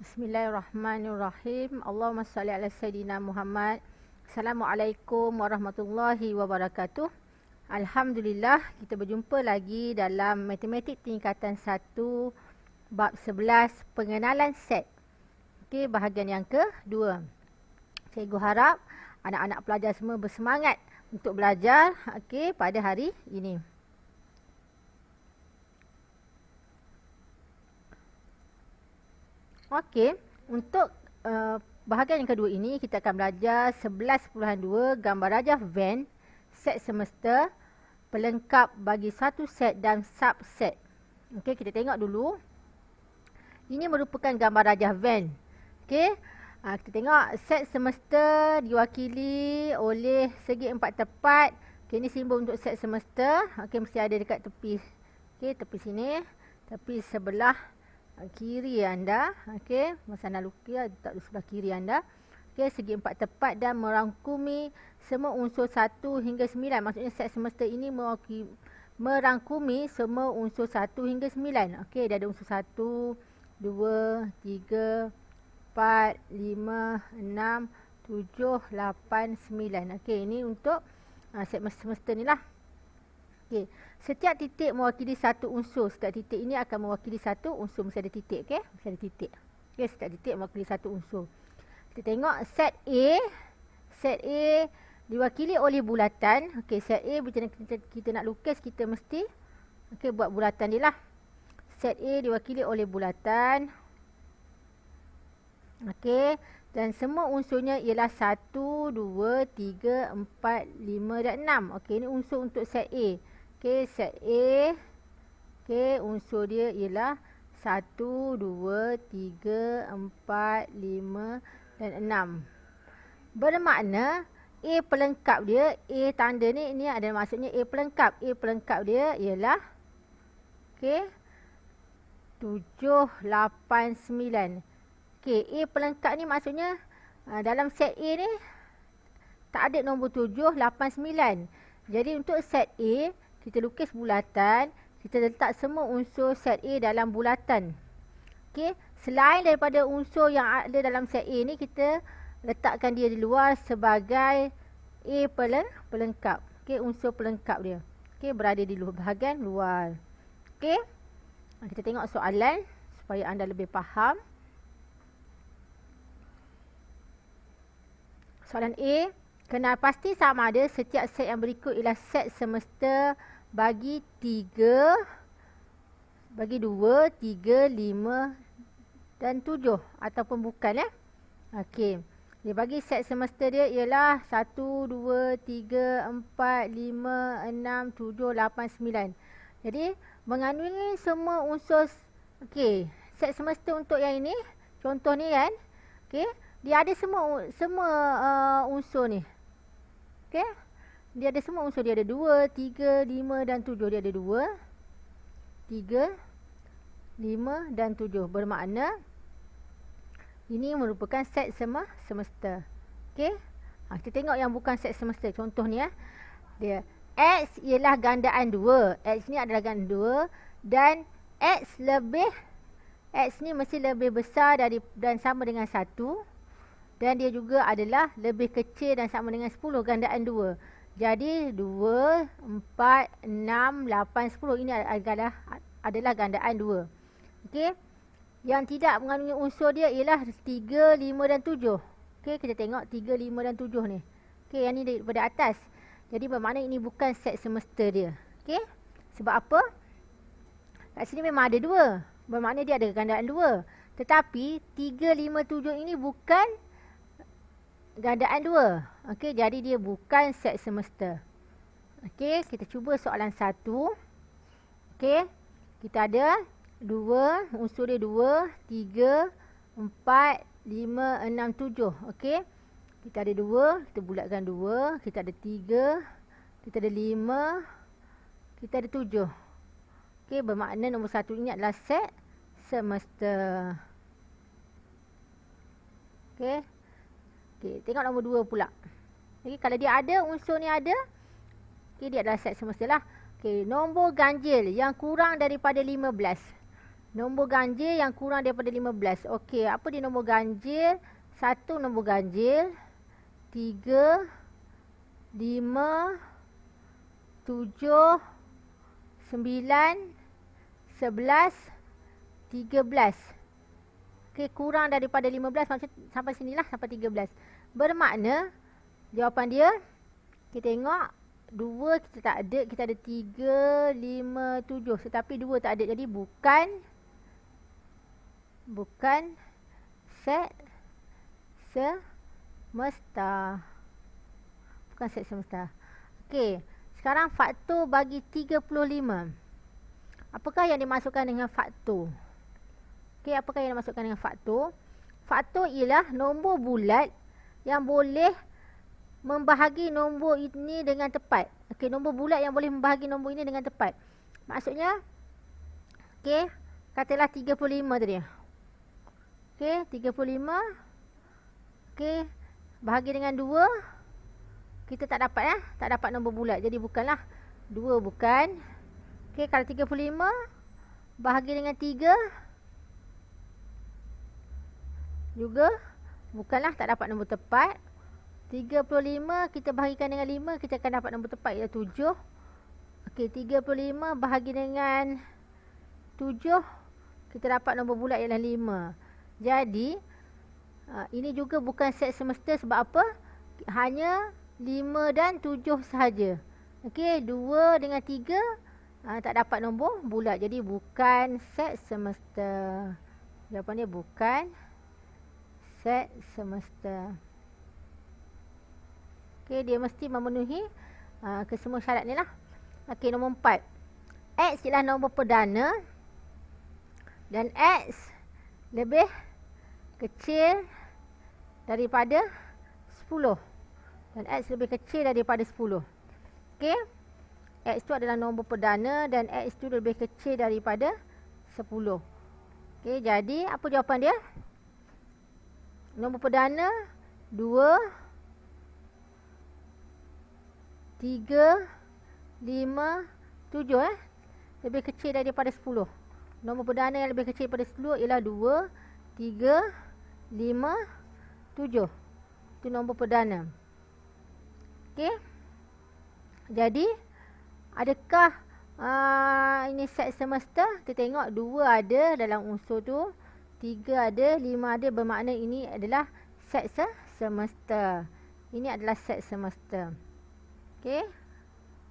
Bismillahirrahmanirrahim. Allahumma salli ala Sayyidina Muhammad. Assalamualaikum warahmatullahi wabarakatuh. Alhamdulillah, kita berjumpa lagi dalam Matematik Tingkatan 1 Bab 11 Pengenalan Set. Okey, bahagian yang kedua. Cikgu harap anak-anak pelajar semua bersemangat untuk belajar pada hari ini. Okey, untuk bahagian yang kedua ini kita akan belajar 11.2 gambar rajah Venn, set semester, pelengkap bagi satu set dan subset. Okey, kita tengok dulu. Ini merupakan gambar rajah Venn. Okey, kita tengok set semester diwakili oleh segi empat tepat. Okey, ini simbol untuk set semester. Okey, mesti ada dekat tepi. Okey, tepi sini, tepi sebelah kiri anda. Okey, masa anda lukis letak di sebelah kiri anda. Okey, segi empat tepat dan merangkumi semua unsur 1 hingga 9. Maksudnya set semester ini merangkumi semua unsur 1 hingga 9. Okey, dia ada unsur 1, 2, 3, 4, 5, 6, 7, 8, 9. Okey, ini untuk set semester ni lah. Okey, setiap titik mewakili satu unsur. Setiap titik ini akan mewakili satu unsur. Mesti ada titik, okey? Mesti ada titik. Okey, setiap titik mewakili satu unsur. Kita tengok set A. Set A diwakili oleh bulatan. Okey, set A bila kita nak lukis, kita mesti buat bulatan dia lah. Set A diwakili oleh bulatan. Okey, dan semua unsurnya ialah 1, 2, 3, 4, 5 dan 6. Okey, ini unsur untuk set A. Okey, set A. Okey, unsur dia ialah 1, 2, 3, 4, 5 dan 6. Bermakna A pelengkap dia, A tanda ni, ini ada maksudnya A pelengkap. A pelengkap dia ialah okey, 7, 8, 9. Okey, A pelengkap ni maksudnya dalam set A ni tak ada nombor 7, 8, 9. Jadi untuk set A, kita lukis bulatan, kita letak semua unsur set A dalam bulatan. Okey, selain daripada unsur yang ada dalam set A ni, kita letakkan dia di luar sebagai A pelengkap. Okey, unsur pelengkap dia. Okey, berada di bahagian luar. Okey, kita tengok soalan supaya anda lebih faham. Soalan A, kenal pasti sama ada setiap set yang berikut ialah set semester bagi 3, bagi 2, 3, 5 dan 7 ataupun bukan ya. Okey. Dia bagi set semester dia ialah 1, 2, 3, 4, 5, 6, 7, 8, 9. Jadi mengandungi semua unsur. Okey, set semester untuk yang ini, contoh ni kan. Okey, dia ada semua unsur ni. Okey, dia ada semua unsur. Dia ada 2, 3, 5 dan 7. Dia ada 2, 3, 5 dan 7. Bermakna ini merupakan set semester. Okey, kita tengok yang bukan set semester. Contoh ni ya. Dia X ialah gandaan 2. X ni adalah gandaan 2 dan X ni mesti lebih besar dan sama dengan 1. Dan dia juga adalah lebih kecil dan sama dengan 10, gandaan 2. Jadi 2, 4, 6, 8, 10 ini adalah gandaan 2. Okey. Yang tidak mengandungi unsur dia ialah 3, 5 dan 7. Okey, kita tengok 3, 5 dan 7 ni. Okey, yang ni daripada atas. Jadi bermakna ini bukan set semester dia. Okey. Sebab apa? Kat sini memang ada 2. Bermakna dia ada gandaan 2. Tetapi 3, 5, 7 ini bukan gandaan 2. Okey, jadi dia bukan set semester. Okey, kita cuba soalan 1. Okey, kita ada 2, unsur dia 2, 3, 4, 5, 6, 7. Okey, kita ada 2, kita bulatkan 2, kita ada 3, kita ada 5, kita ada 7. Okey, bermakna nombor 1 ini adalah set semester. Okey. Okey, tengok nombor 2 pula. Okey, kalau dia ada, unsur ni ada, okey, dia adalah set semester lah. Okey, nombor ganjil yang kurang daripada 15. Nombor ganjil yang kurang daripada 15. Okey, apa dia nombor ganjil? 1 nombor ganjil. 3, 5, 7, 9, 11, 13. Okey, kurang daripada 15 maksud sampai sinilah, sampai 13. Bermakna jawapan dia, kita tengok 2 kita tak ada, kita ada 3, 5, 7. Tetapi 2 tak ada. Jadi bukan set semesta. Bukan set semesta. Okey, sekarang faktor bagi 35. Apakah yang dimasukkan dengan faktor? Okey, apakah yang dimasukkan dengan faktor? Faktor ialah nombor bulat yang boleh membahagi nombor ini dengan tepat. Okey, nombor bulat yang boleh membahagi nombor ini dengan tepat. Maksudnya, okey, katalah 35 tadi. Okey, 35. Okey, bahagi dengan 2. Kita tak dapat tak dapat nombor bulat. Jadi bukanlah 2, bukan. Okey, kalau 35 bahagi dengan 3 juga bukanlah, tak dapat nombor tepat. 35 kita bahagikan dengan 5, kita akan dapat nombor tepat, iaitu 7. Okey, 35 bahagi dengan 7, kita dapat nombor bulat ialah 5. Jadi ini juga bukan set semesta. Sebab apa? Hanya 5 dan 7 sahaja. Okey, 2 dengan 3 tak dapat nombor bulat. Jadi bukan set semesta. Jawapan dia bukan set semesta. Okey, dia mesti memenuhi kesemua syarat ni lah. Okey, nombor 4. X ialah nombor perdana dan X lebih kecil daripada 10. Dan X lebih kecil daripada 10. Okey, X tu adalah nombor perdana dan X tu lebih kecil daripada 10. Okey, jadi apa jawapan dia? Nombor perdana 2, 3, 5, 7 lebih kecil daripada 10. Nombor perdana yang lebih kecil daripada 10 ialah 2, 3, 5, 7. Itu nombor perdana. Okey. Jadi adakah ini set semesta? Kita tengok 2 ada dalam unsur tu, 3 ada, 5 ada, bermakna ini adalah set semesta. Ini adalah set semesta. Okey.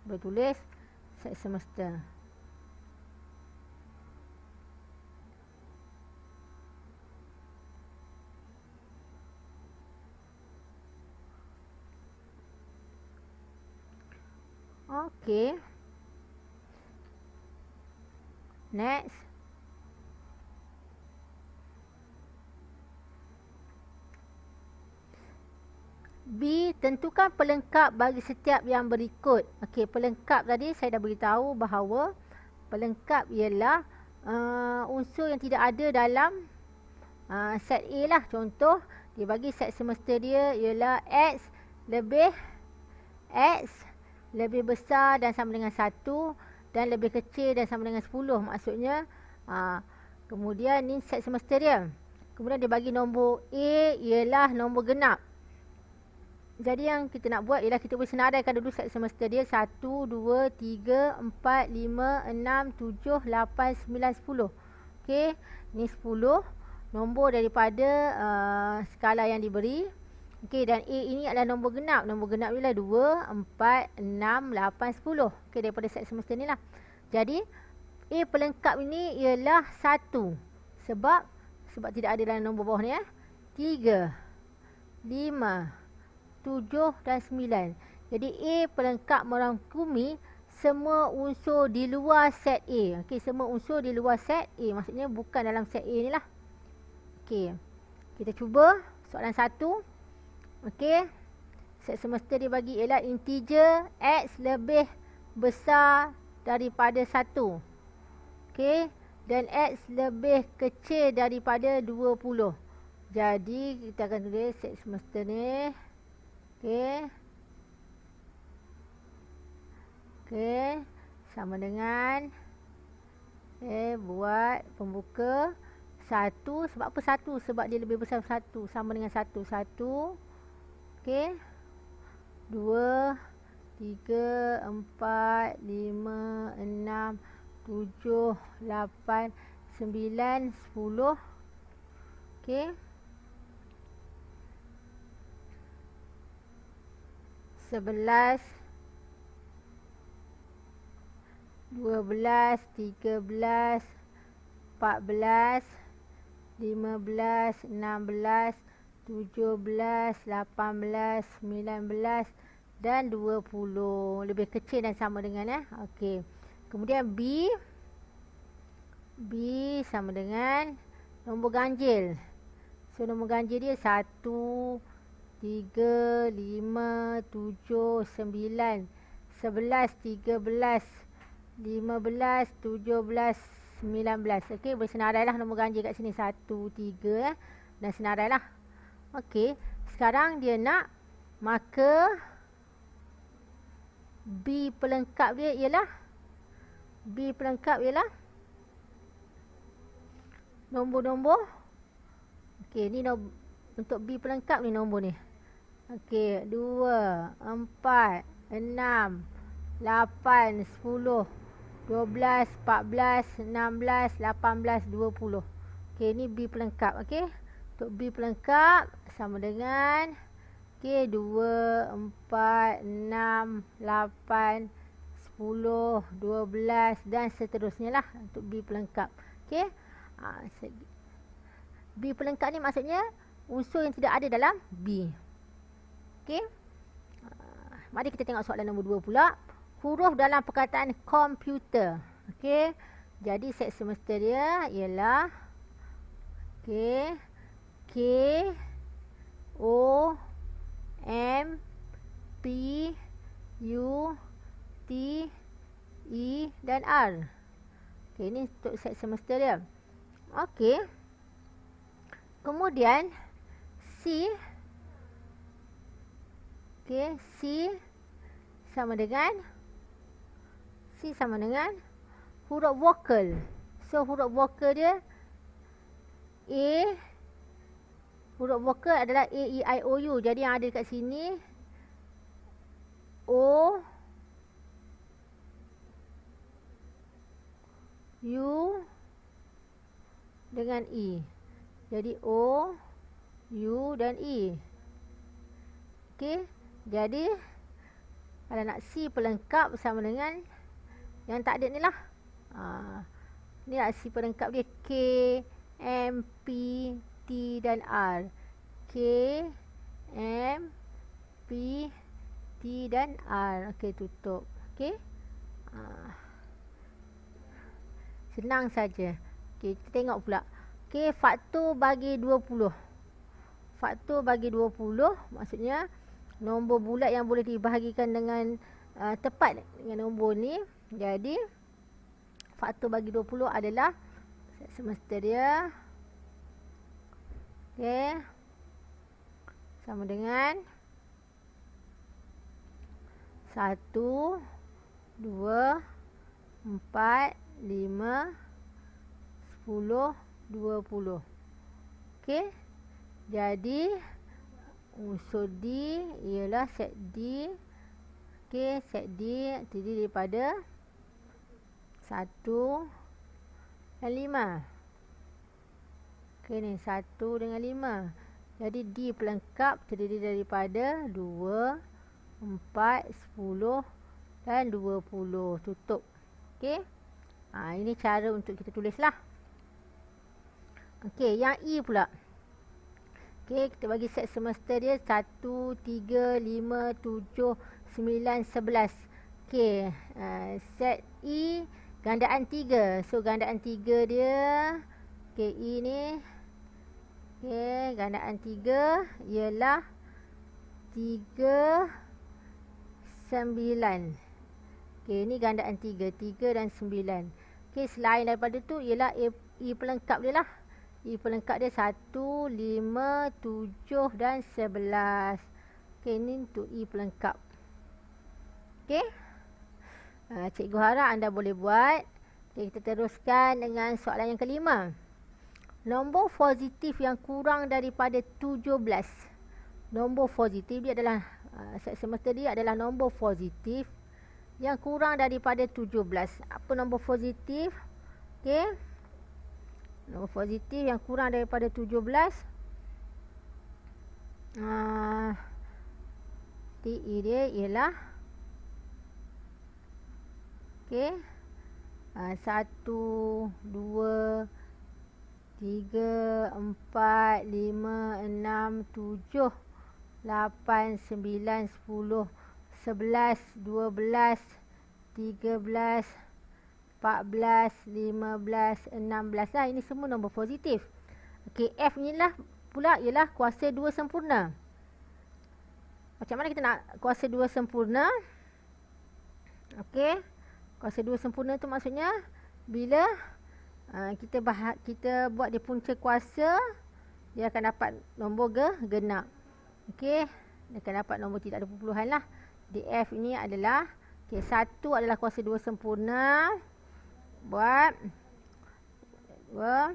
Bertulis set semesta. Okey. Next. B. Tentukan pelengkap bagi setiap yang berikut. Okey, pelengkap tadi saya dah beritahu bahawa pelengkap ialah unsur yang tidak ada dalam set A lah. Contoh, dia bagi set semesta dia ialah X lebih besar dan sama dengan 1 dan lebih kecil dan sama dengan 10. Maksudnya kemudian ni set semesta dia. Kemudian dia bagi nombor A ialah nombor genap. Jadi yang kita nak buat ialah kita boleh senaraikan dulu set semesta dia. 1, 2, 3, 4, 5, 6, 7, 8, 9, 10. Okey, ni 10 nombor daripada skala yang diberi. Okey, dan A ini adalah nombor genap. Nombor genap ni lah 2, 4, 6, 8, 10. Okey, daripada set semesta ni lah. Jadi, A pelengkap ini ialah 1. Sebab tidak ada dalam nombor bawah ni 3, 5, 7 dan 9. Jadi, A pelengkap merangkumi semua unsur di luar set A. Okey, semua unsur di luar set A. Maksudnya bukan dalam set A ni lah. Okey, kita cuba soalan 1. Okey, set semesta dia bagi ialah integer X lebih besar daripada 1. Okey, dan X lebih kecil daripada 20. Jadi, kita akan tulis set semesta ni. Okey. Okey, sama dengan buat pembuka 1. Sebab apa 1? Sebab dia lebih besar 1. Sama dengan 1. 1. Okey. 2, 3, 4, 5, 6, 7, 8, 9, 10. Okey. 11, 12, 13, 14, 15, 16, 17, 18, 19 dan 20. Lebih kecil dan sama dengan Okey. Kemudian B sama dengan nombor ganjil. So nombor ganjil dia 1, 3, 5, 7, 9, 11, 13, 15, 17, 19. Okey, boleh senarailah nombor ganjil kat sini 1, 3 dan senarailah. Okey, sekarang dia nak maka B pelengkap dia ialah nombor-nombor. Okey, ni untuk B pelengkap ni nombor ni. Okey, 2, 4, 6, 8, 10, 12, 14, 16, 18, 20. Okey, ni B pelengkap. Okey, untuk B pelengkap sama dengan 2, 4, 6, 8, 10, 12 dan seterusnya lah untuk B pelengkap. Okey, B pelengkap ni maksudnya unsur yang tidak ada dalam B. Okey. Mari kita tengok soalan nombor 2 pula. Huruf dalam perkataan komputer. Okey. Jadi set semesta dia ialah K, O, M, P, U, T, E dan R. Okey, ini untuk set semesta dia. Okey. Kemudian C. Okey, C sama dengan huruf vokal. So huruf vokal dia A. Huruf vokal adalah A, E, I, O, U. Jadi yang ada dekat sini O, U dengan E. Jadi O, U dan E. Okey. Jadi kalau nak C pelengkap sama dengan yang tak ada ni lah. Ni lah C pelengkap dia K, M, P, T dan R. K, M, P, T dan R. Okey, tutup. Okey. Senang saja. Okey, kita tengok pula. Okey, faktor bagi 20. Faktor bagi 20 maksudnya nombor bulat yang boleh dibahagikan dengan tepat dengan nombor ni. Jadi faktor bagi 20 adalah semesta dia sama dengan 1, 2, 4, 5, 10, 20. Okey. Jadi unsur D ialah set D. Okey, set D terdiri daripada 1 dan 5. Okey, ni 1 dengan 5. Jadi D pelengkap terdiri daripada 2, 4, 10 dan 20. Tutup. Okey. Ini cara untuk kita tulislah. Okey, yang E pula. Okey, kita bagi set semesta dia 1, 3, 5, 7, 9, 11. Okey, set E gandaan 3. So gandaan 3 dia E ni gandaan 3 ialah 3, 9. Okey, ni gandaan 3 dan 9. Okey, selain daripada tu ialah E pelengkap dia lah. E pelengkap dia 1, 5, 7 dan 11. Okey, ni untuk E pelengkap. Okey. Cikgu harap anda boleh buat Okay, kita teruskan dengan soalan yang kelima. Nombor positif yang kurang daripada 17. Nombor positif dia adalah set semester dia adalah nombor positif yang kurang daripada 17. Apa nombor positif? Okey. Nombor positif yang kurang daripada 17. TE dia ialah okey. 1, 2, 3, 4, 5, 6, 7, 8, 9, 10, 11, 12, 13, 14, 15, 16 lah. Ini semua nombor positif. Okey, F ni lah pula ialah kuasa 2 sempurna. Macam mana kita nak kuasa 2 sempurna? Okey, kuasa 2 sempurna tu maksudnya bila kita buat dia punca kuasa, dia akan dapat nombor genap. Okey, dia akan dapat nombor tidak ada perpuluhan lah. DF ini adalah, okey, 1 adalah kuasa 2 sempurna. Buat 2.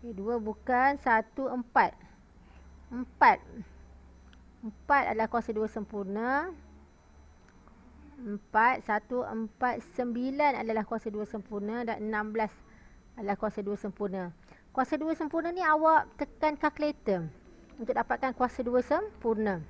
Okey, 2 bukan 1, 4. 4 adalah kuasa 2 sempurna. 4, 1, 4, 9 adalah kuasa 2 sempurna dan 16 adalah kuasa 2 sempurna. Kuasa 2 sempurna ni awak tekan kalkulator untuk dapatkan kuasa 2 sempurna.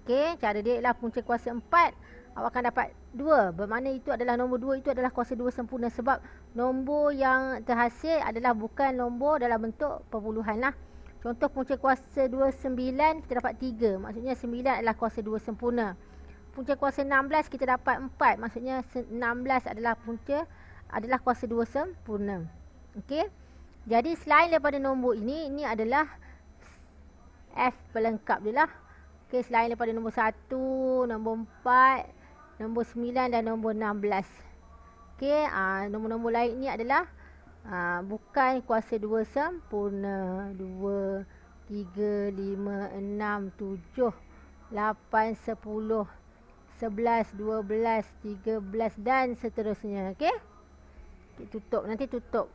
Okey, cara dia ialah punca kuasa 4, awak akan dapat 2. Bermakna itu adalah nombor 2 itu adalah kuasa 2 sempurna sebab nombor yang terhasil adalah bukan nombor dalam bentuk perpuluhan lah. Contoh punca kuasa 2, 9, kita dapat 3. Maksudnya 9 adalah kuasa 2 sempurna. Punca kuasa 16 kita dapat 4. Maksudnya 16 adalah kuasa 2 sempurna. Okey. Jadi selain daripada nombor ini adalah F pelengkap dia lah. Okey, selain daripada nombor 1, nombor 4, nombor 9 dan nombor 16. Okey, nombor-nombor lain ni adalah bukan kuasa 2 sempurna. 2, 3, 5, 6, 7, 8, 10, 11, 12, 13 dan seterusnya. Okey. Okay, tutup. Nanti tutup.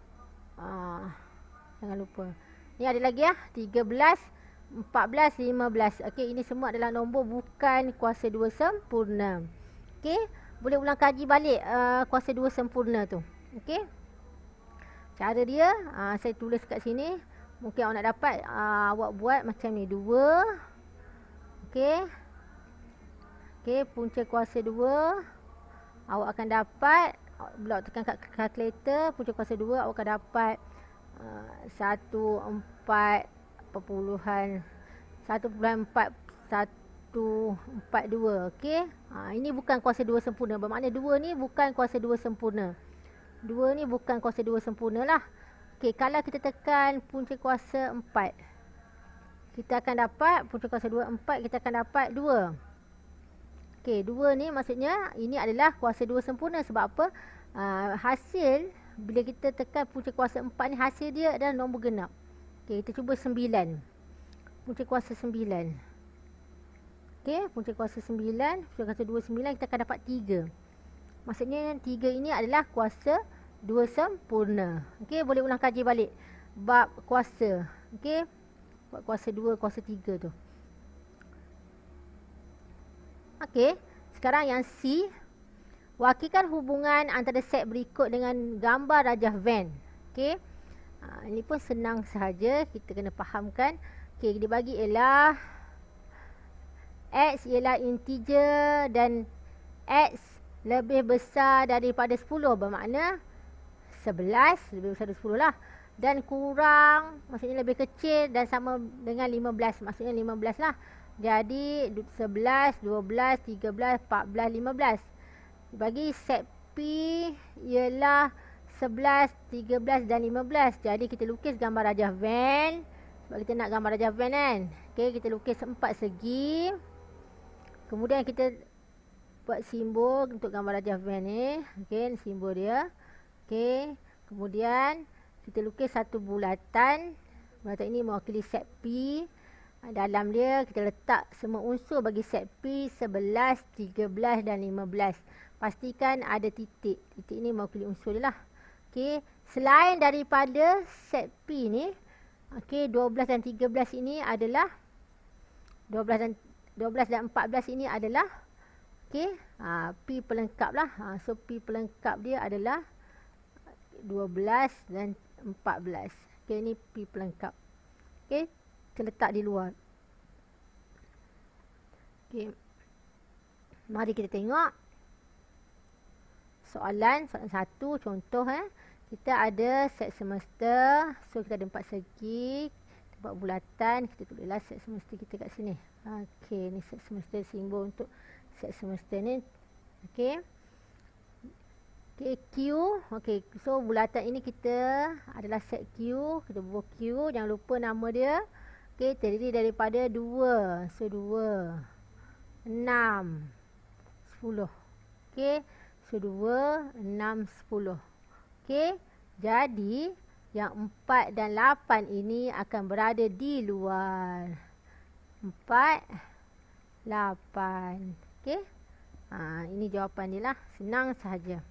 Jangan lupa. Ni ada lagi 13, 14, 15. Okey, ini semua adalah nombor bukan kuasa 2 sempurna. Okey, boleh ulang kaji balik kuasa 2 sempurna tu. Okey. Cara dia saya tulis kat sini. Mungkin awak nak dapat, awak buat macam ni. 2. Okey. Okey, punca kuasa 2 awak akan dapat, bila tekan kat kalkulator, punca kuasa 2 awak akan dapat 1,4,1,4,1,42. Okey, ini bukan kuasa 2 sempurna. Bermakna 2 ni bukan kuasa 2 sempurna. 2 ni bukan kuasa 2 sempurna lah. Okey, kalau kita tekan punca kuasa 4, kita akan dapat punca kuasa 2, 4, kita akan dapat 2. Okey, 2 ni maksudnya ini adalah kuasa 2 sempurna. Sebab apa? Hasil bila kita tekan punca kuasa 4 ni, hasil dia adalah nombor genap. Okey, kita cuba 9. Punca kuasa 9. Okey, punca kuasa 9, punca kuasa 2, 9, kita akan dapat 3. Maksudnya 3 ini adalah kuasa 2 sempurna. Okey, boleh ulang kaji balik bab kuasa. Okey, bab kuasa 2, kuasa 3 tu. Okey, sekarang yang C. Wakilkan hubungan antara set berikut dengan gambar rajah Venn. Okey, ini pun senang sahaja, kita kena fahamkan. Okey, dia bagi ialah X ialah integer dan X lebih besar daripada 10. Bermakna 11 lebih besar dari 10 lah. Dan kurang, maksudnya lebih kecil dan sama dengan 15. Maksudnya 15 lah. Jadi 11, 12, 13, 14, 15. Bagi set P ialah 11, 13 dan 15. Jadi kita lukis gambar rajah Venn. Sebab kita nak gambar rajah Venn kan. Okey, kita lukis 4 segi. Kemudian kita buat simbol untuk gambar rajah Venn ni. Okey, simbol dia. Okey, kemudian kita lukis satu bulatan. Bulatan ini mewakili set P. Dalam dia kita letak semua unsur bagi set P 11, 13 dan 15. pastikan ada titik. Titik ni mewakili unsur dia lah. Okey, selain daripada set P ni, okey, 12 dan 13 ini adalah 12 dan 14 ini adalah okey, P pelengkap lah. So P pelengkap dia adalah 12 dan 14. Okey, ni P pelengkap. Okey, terletak di luar. Okey. Mari kita tengok soalan 1, contoh kita ada set semesta. So kita ada 4 segi, kita buat bulatan, kita tulislah set semesta kita kat sini. Okey, ni set semesta, simbol untuk set semesta ni. Okey. Okey, Q. Okey, so bulatan ini kita adalah set Q. Kita buat Q, jangan lupa nama dia. Okey, terdiri daripada 2. So 2 6 10. Okey, so 2 6 10. Okey, jadi yang 4 dan 8 ini akan berada di luar. 4 8. Okey, ini jawapan dia lah, senang sahaja.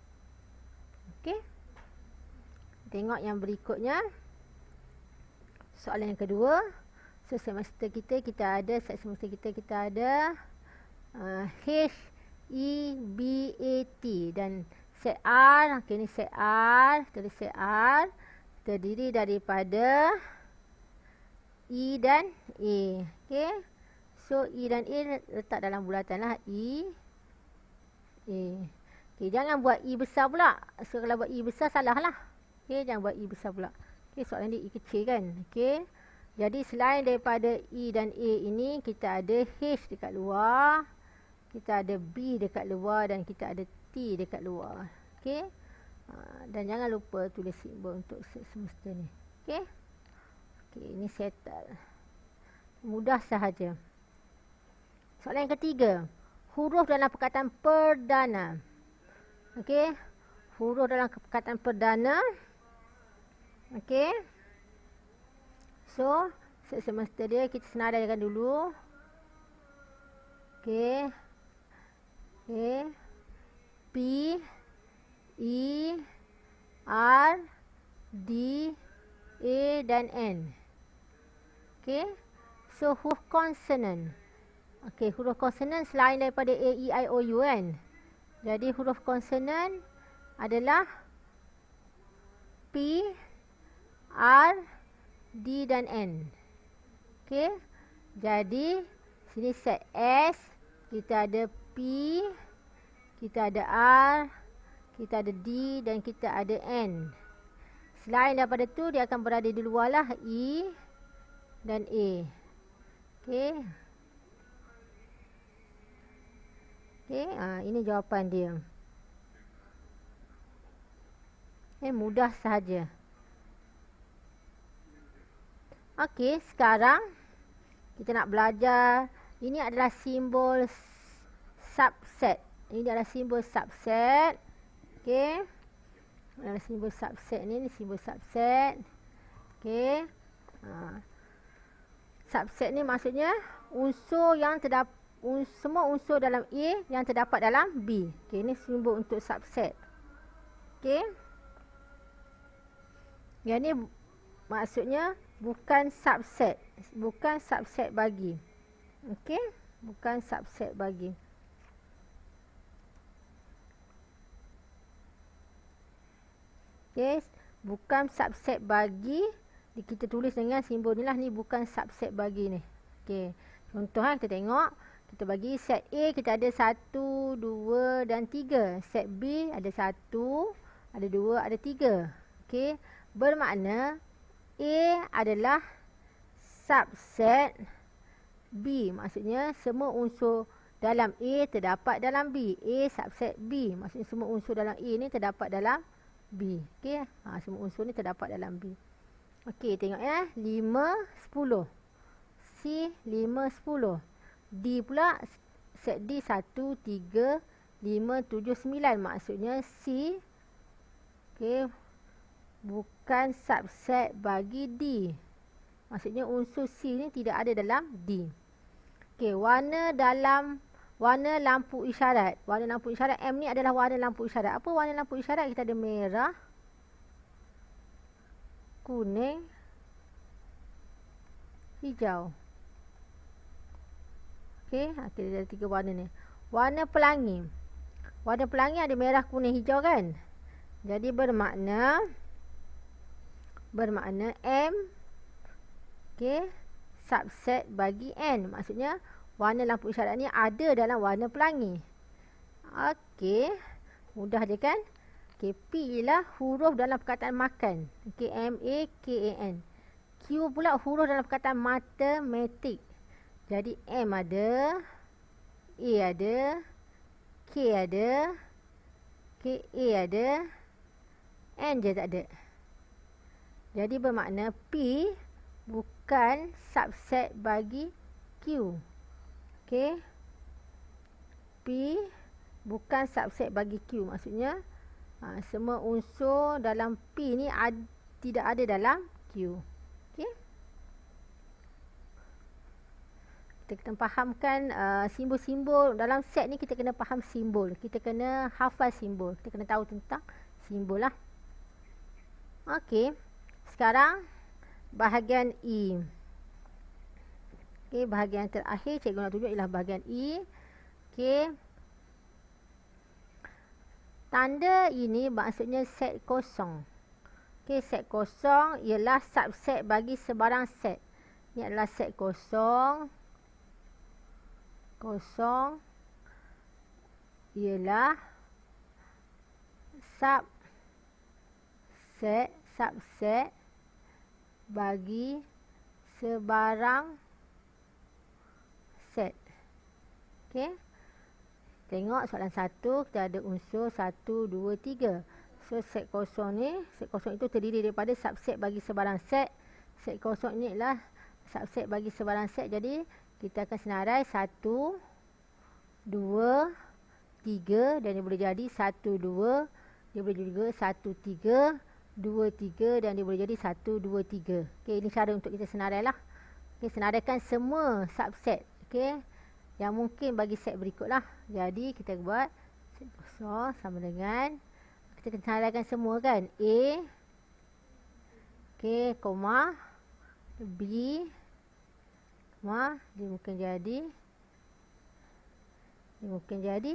Okey, tengok yang berikutnya, soalan yang kedua. So semester kita ada set semester kita ada H E B A T dan set R. Okey, ni set R, tulis set R terdiri daripada E dan A. Okey, so E dan A letak dalam bulatan lah, E A. Okey, jangan buat E besar pula. So kalau buat E besar salah lah. Okey, jangan buat E besar pula. Okey, soalan dia E kecil kan. Okey, jadi selain daripada E dan A ini, kita ada H dekat luar, kita ada B dekat luar dan kita ada T dekat luar. Okey, dan jangan lupa tulis simbol untuk set semesta ni. Okey, okey, ini settle. Mudah sahaja. Soalan yang ketiga, huruf dalam perkataan perdana. Okey, huruf dalam perkataan perdana. Okey, so set semesta dia kita senaraikan dulu. Okey. Okey. P E R D A dan N. Okey. So huruf konsonan. Okey, huruf konsonan selain daripada A E I O U kan. Jadi huruf konsonan adalah P R D dan N. Okey. Jadi sini set S, kita ada P, kita ada R, kita ada D dan kita ada N. Selain daripada tu dia akan berada di luar lah, E dan A. Okey. Okey, ini jawapan dia. Mudah sahaja. Okey, sekarang kita nak belajar. Ini adalah simbol subset. Ini adalah simbol subset. Okey. Adalah simbol subset ni, simbol subset. Okey. Subset ni maksudnya unsur yang terdapat, semua unsur dalam A yang terdapat dalam B. Okey, ini simbol untuk subset. Okey. Yang ni maksudnya bukan subset. Bukan subset bagi. Okey, bukan subset bagi. Okey, bukan subset bagi. Kita tulis dengan simbol ni lah, ni bukan subset bagi ni. Okey, contoh kita tengok. Kita bagi set A kita ada 1, 2 dan 3. Set B ada 1, ada 2, ada 3. Okey, bermakna A adalah subset B. Maksudnya semua unsur dalam A terdapat dalam B. A subset B. Maksudnya semua unsur dalam A ni terdapat dalam B. Okey, semua unsur ni terdapat dalam B. Okey, tengok 5, 10. C 5, 10. D pula set D 1, 3, 5, 7, 9. Maksudnya C, okey, bukan subset bagi D. Maksudnya unsur C ni tidak ada dalam D. Okey, warna dalam warna lampu isyarat. Warna lampu isyarat M ni adalah warna lampu isyarat. Apa warna lampu isyarat? Kita ada merah, kuning, hijau. Okey, kita ada 3 warna ni. Warna pelangi. Warna pelangi ada merah, kuning, hijau kan? Jadi bermakna M, okey, subset bagi N. Maksudnya warna lampu isyarat ni ada dalam warna pelangi. Okey, mudah je kan? Okey, P ialah huruf dalam perkataan makan. Okey, M-A-K-A-N. Q pula huruf dalam perkataan matematik. Jadi M ada, A ada, K ada, K-A ada, N je tak ada. Jadi bermakna P bukan subset bagi Q. Okey. P bukan subset bagi Q. Maksudnya semua unsur dalam P ni tidak ada dalam Q. Okey. Kita kena fahamkan simbol-simbol dalam set ni. Kita kena faham simbol. Kita kena hafal simbol. Kita kena tahu tentang simbol lah. Okey. Sekarang bahagian E. Okey, bahagian terakhir cikgu nak tunjuk ialah bahagian E. Okey. Tanda ini maksudnya set kosong. Okey, set kosong ialah subset bagi sebarang set. Ini adalah set kosong. Kosong ialah subset bagi sebarang set. Okey. Tengok soalan 1, kita ada unsur 1, 2, 3. So set kosong ni, set kosong itu terdiri daripada subset bagi sebarang set. Set kosong ni adalah subset bagi sebarang set. Jadi kita akan senarai 1, 2, 3 dan dia boleh jadi 1, 2. Dia boleh juga 1, 3, 2, 3 dan dia boleh jadi 1, 2, 3. Okey, ini cara untuk kita senarai lah. Okey, senaraikan semua subset. Okey. Yang mungkin bagi set berikutlah. Jadi kita buat set kosong sama dengan kita kena senaraikan semua kan. A, okey, koma, B, koma, dia mungkin jadi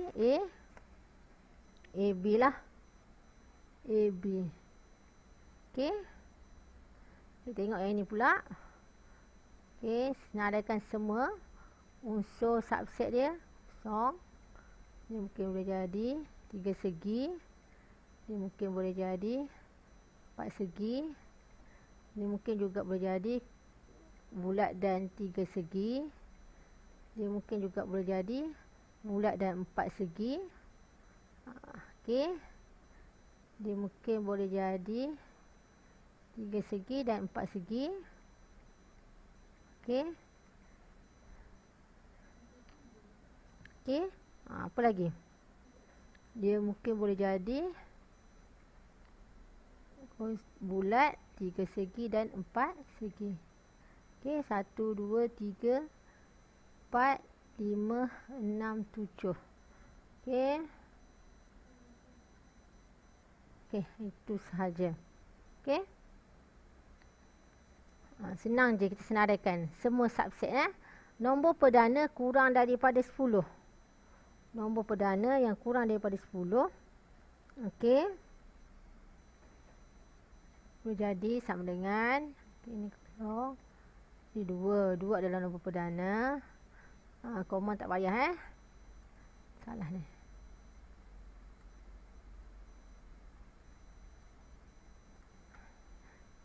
A, B lah. A, B. Okey. Kita tengok yang ini pula. Okey, senaraikan semua unsur subset dia. Kosong. Dia mungkin boleh jadi 3 segi. Dia mungkin boleh jadi 4 segi. Dia mungkin juga boleh jadi bulat dan 3 segi. Dia mungkin juga boleh jadi bulat dan 4 segi. Okey. Dia mungkin boleh jadi 3 segi dan 4 segi. Okey. Okey. Apa lagi? Dia mungkin boleh jadi bulat, 3 segi dan 4 segi. Okey, 1, 2, 3, 4, 5, 6, 7. Okey. Okey, itu sahaja. Okey. Senang je kita senaraikan semua subset. Nombor perdana kurang daripada 10. Nombor perdana yang kurang daripada 10. Okey. Boleh jadi sama dengan ini kosong. Ini 2. 2 adalah nombor perdana. Koma tak payah salah ni.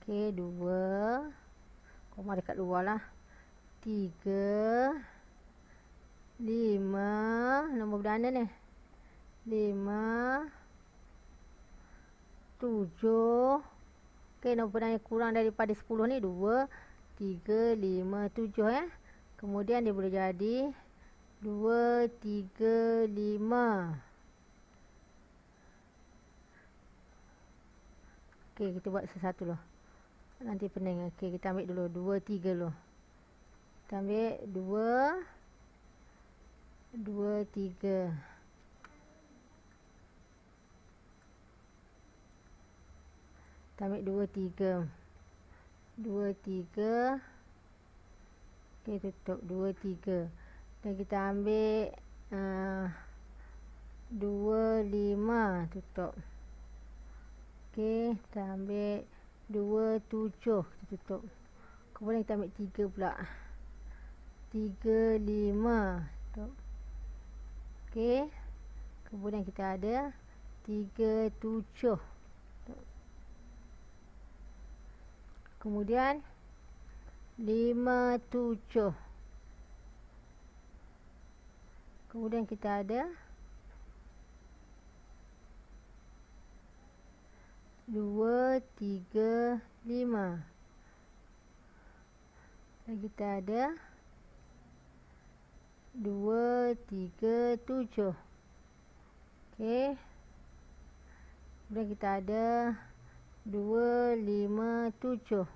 Okey, 2. Koma dekat luar lah. 3, 5. Nombor perdana ni 5, 7. Okey, nombor perdana yang kurang daripada 10 ni 2, 3, 5, 7 Kemudian dia boleh jadi 2, 3, 5. Okey, kita buat satu-satu dulu. Nanti pening. Okey, kita ambil dulu 2, 3 dulu. Kita ambil 2, 23. Kita ambil 23. 23. Okey, tutup 23. Dan kita ambil 25, tutup. Okey, kita ambil 27, kita tutup. Kemudian kita ambil 3 pula. 35, tutup. Okey. Kemudian kita ada 37. Kemudian 57. Kemudian kita ada 235. Dan kita ada 237. Okey. Kemudian kita ada 257.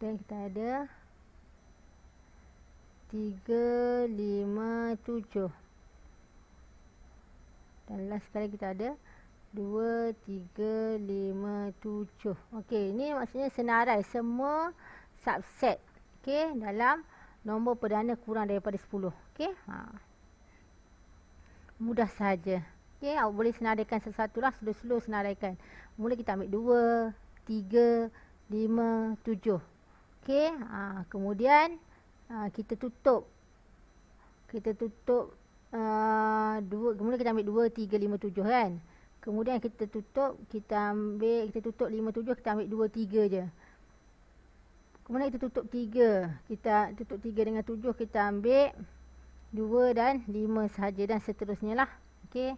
Dan kita ada 357. Dan last sekali kita ada 2357. Okey, ini maksudnya senarai semua subset. Okey, dalam nombor perdana kurang daripada 10. Okey. Mudah saja. Okey, awak boleh senaraikan sesuatu lah, slow-slow senaraikan. Mula kita ambil 2, 3, 5, 7. Okey, kemudian kita tutup. Kita tutup 2, kemudian kita ambil 2, 3, 5, 7 kan. Kemudian kita tutup, kita tutup 5, 7, kita ambil 2, 3 je. Kemudian kita tutup 3. Kita tutup 3 dengan 7, kita ambil 2 dan 5 sahaja dan seterusnya lah. Okey.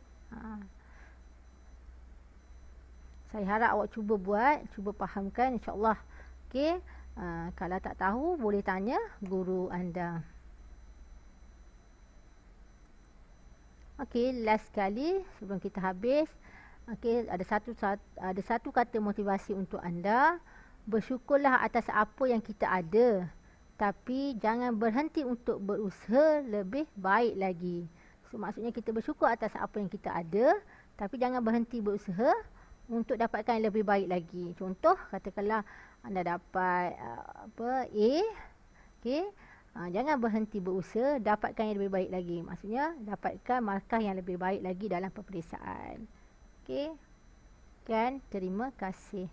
Saya harap awak cuba buat, cuba fahamkan, insya-Allah. Okey. Kalau tak tahu boleh tanya guru anda. Okey, last sekali sebelum kita habis. Okey, ada satu kata motivasi untuk anda. Bersyukurlah atas apa yang kita ada, tapi jangan berhenti untuk berusaha lebih baik lagi. So, maksudnya kita bersyukur atas apa yang kita ada, tapi jangan berhenti berusaha untuk dapatkan yang lebih baik lagi. Contoh, katakanlah anda dapat A, okey. Jangan berhenti berusaha, dapatkan yang lebih baik lagi. Maksudnya dapatkan markah yang lebih baik lagi dalam peperiksaan. Okey. Terima kasih.